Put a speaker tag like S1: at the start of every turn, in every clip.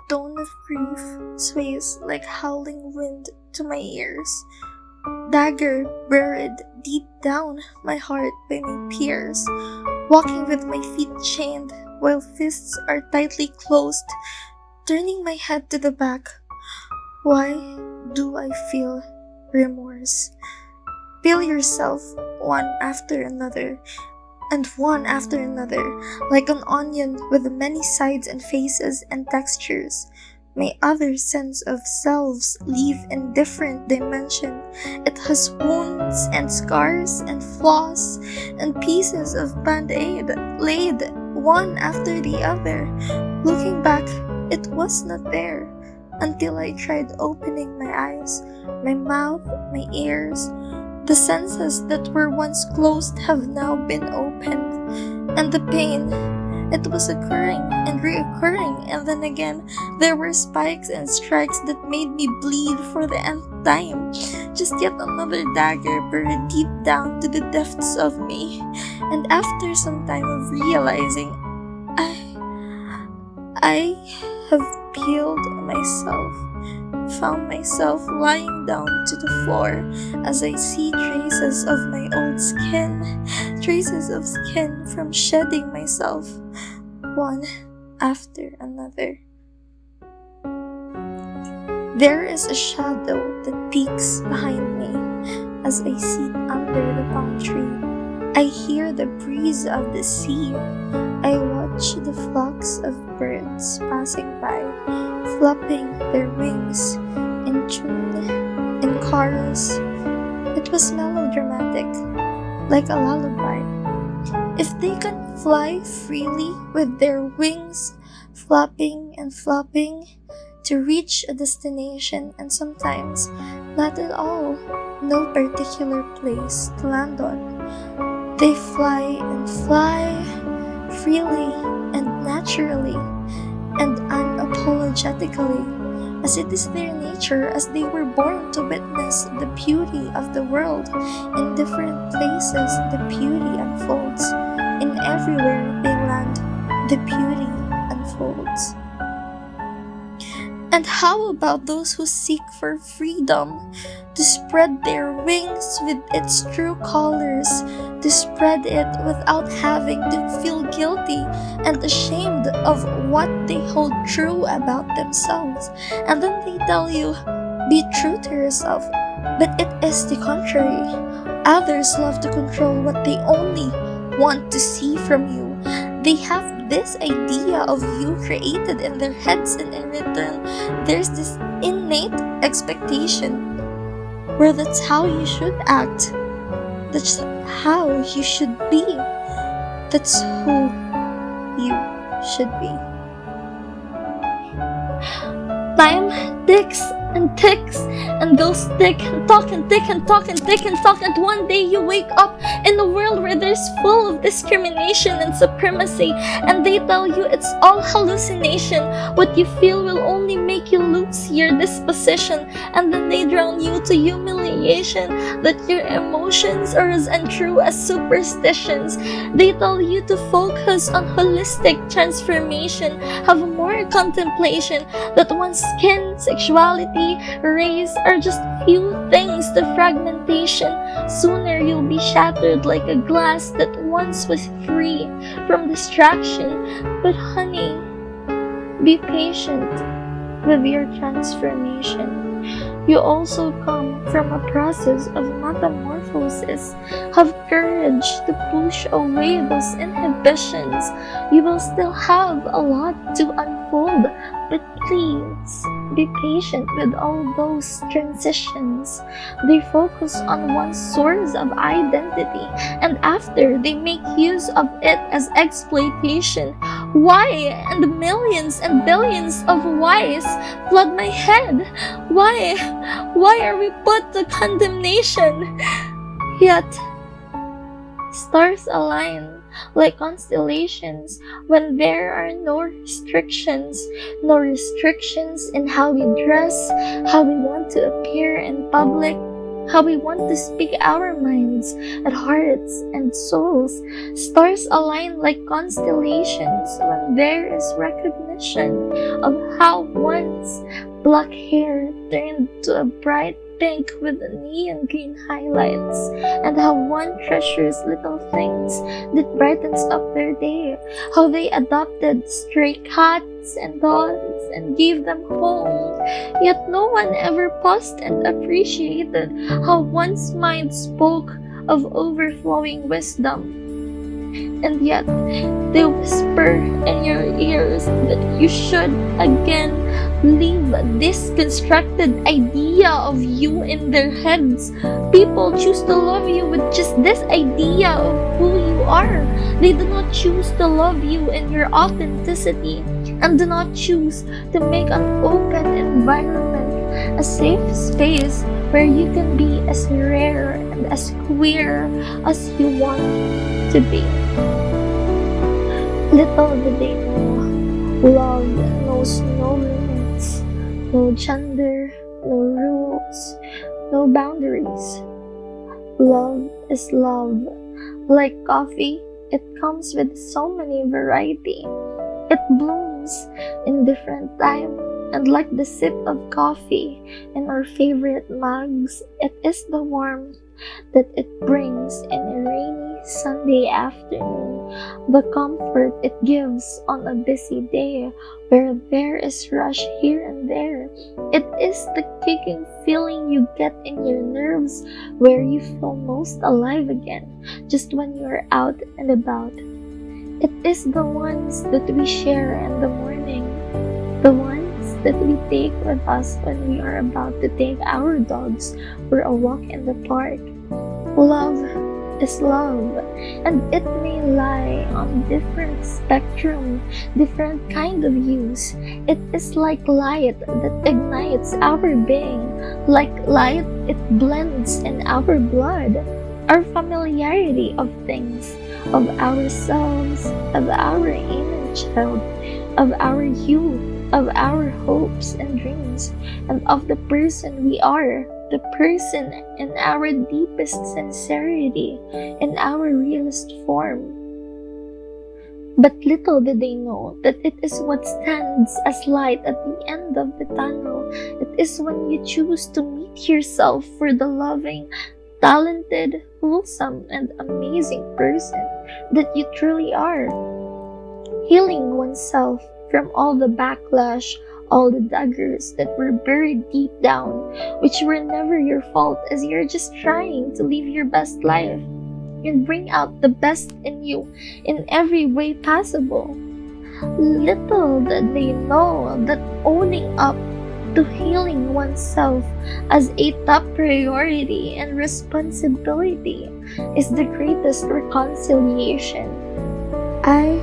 S1: tone of grief sways like howling wind to my ears. Dagger buried deep down my heart by my peers, walking with my feet chained while fists are tightly closed, turning my head to the back. Why do I feel remorse? Peel yourself one after another, and one after another, like an onion with many sides and faces and textures. My other sense of selves live in different dimension. It has wounds and scars and flaws and pieces of band-aid laid one after the other. Looking back, it was not there until I tried opening my eyes, my mouth, my ears. The senses that were once closed have now been opened, and the pain, it was occurring and reoccurring, and then again, there were spikes and strikes that made me bleed for the nth time. Just yet another dagger buried deep down to the depths of me, and after some time of realizing, I have peeled myself, found myself lying down to the floor as I see traces of my old skin, traces of skin from shedding myself, one after another. There is a shadow that peeks behind me as I sit under the palm tree. I hear the breeze of the sea. I watch the flocks of birds passing by, flapping their wings in tune, in chorus. It was melodramatic, like a lullaby. If they can fly freely with their wings, flapping and flapping, to reach a destination, and sometimes not at all, no particular place to land on. They fly and fly, freely and naturally and unapologetically, as it is their nature, as they were born to witness the beauty of the world. In different places, the beauty unfolds. In everywhere they land, the beauty unfolds. And how about those who seek for freedom, to spread their wings with its true colors, to spread it without having to feel guilty and ashamed of what they hold true about themselves? And then they tell you, be true to yourself, but it is the contrary. Others love to control what they only want to see from you. They have this idea of you created in their heads, and in return, there's this innate expectation where that's how you should act, that's how you should be, that's who you should be. Time ticks and ticks and goes tick and talk and tick and talk and tick and talk, and one day you wake up in a world where there's full of discrimination and supremacy, and they tell you it's all hallucination. What you feel will only make you lose your disposition, and then they drown you to humiliation that your emotions are as untrue as superstitions. They tell you to focus on holistic transformation, have more contemplation, that one's skin, sexuality, race are just few things to fragmentation. Sooner you'll be shattered like a glass that once was free from distraction. But honey, be patient with your transformation. You also come from a process of metamorphosis. Have courage to push away those inhibitions. You will still have a lot to unfold, but please be patient with all those transitions. They focus on one source of identity, and after they make use of it as exploitation. Why? And millions and billions of whys flood my head. Why? Why are we put to condemnation? Yet, stars align like constellations when there are no restrictions in how we dress, how we want to appear in public, how we want to speak our minds and hearts and souls. Stars align like constellations when there is recognition of how once black hair turned to a bright pink with neon green highlights, and how one treasures little things that brightens up their day, how they adopted stray cats and dogs and gave them home, yet no one ever paused and appreciated how one's mind spoke of overflowing wisdom. And yet, they whisper in your ears that you should again leave this constructed idea of you in their heads. People choose to love you with just this idea of who you are. They do not choose to love you in your authenticity, and do not choose to make an open environment a safe space where you can be as rare and as queer as you want to be. Little did they know, love knows no limits, no gender, no rules, no boundaries. Love is love. Like coffee, it comes with so many variety. It blooms in different time, and like the sip of coffee in our favorite mugs, it is the warmth that it brings in a rainy Sunday afternoon, the comfort it gives on a busy day where there is rush here and there. It is the kicking feeling you get in your nerves where you feel most alive again just when you're out and about. It is the ones that we share in the morning, the ones that we take with us when we are about to take our dogs for a walk in the park. Love is love, and it may lie on different spectrum, different kind of use. It is like light that ignites our being, like light it blends in our blood, our familiarity of things, of ourselves, of our inner child, of our youth, of our hopes and dreams, and of the person we are, the person in our deepest sincerity, in our realest form. But little did they know that it is what stands as light at the end of the tunnel. It is when you choose to meet yourself for the loving, talented, wholesome, and amazing person that you truly are. Healing oneself from all the backlash, all the daggers that were buried deep down, which were never your fault, as you're just trying to live your best life and bring out the best in you in every way possible. Little did they know that owning up to healing oneself as a top priority and responsibility is the greatest reconciliation. I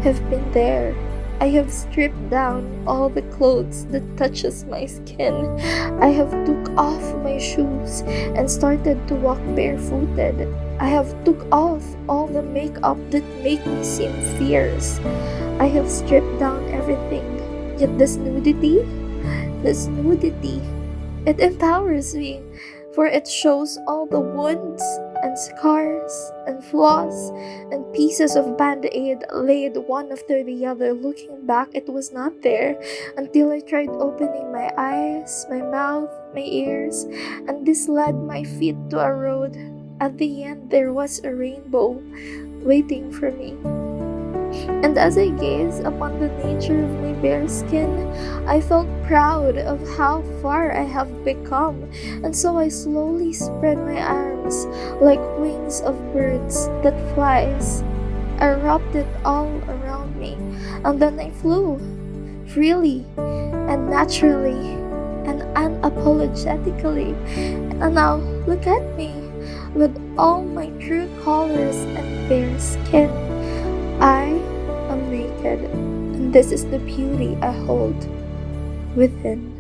S1: have been there. I have stripped down all the clothes that touches my skin. I have took off my shoes and started to walk barefooted. I have took off all the makeup that make me seem fierce. I have stripped down everything. Yet this nudity, it empowers me, for it shows all the wounds and scars and flaws and pieces of band-aid laid one after the other. Looking back, it was not there until I tried opening my eyes, my mouth, my ears, and this led my feet to a road. At the end, there was a rainbow waiting for me. And as I gazed upon the nature of my bare skin, I felt proud of how far I have become, and so I slowly spread my arms like wings of birds that flies. I wrapped it all around me, and then I flew, freely and naturally and unapologetically. And now look at me, with all my true colors and bare skin. I am naked, and this is the beauty I hold within.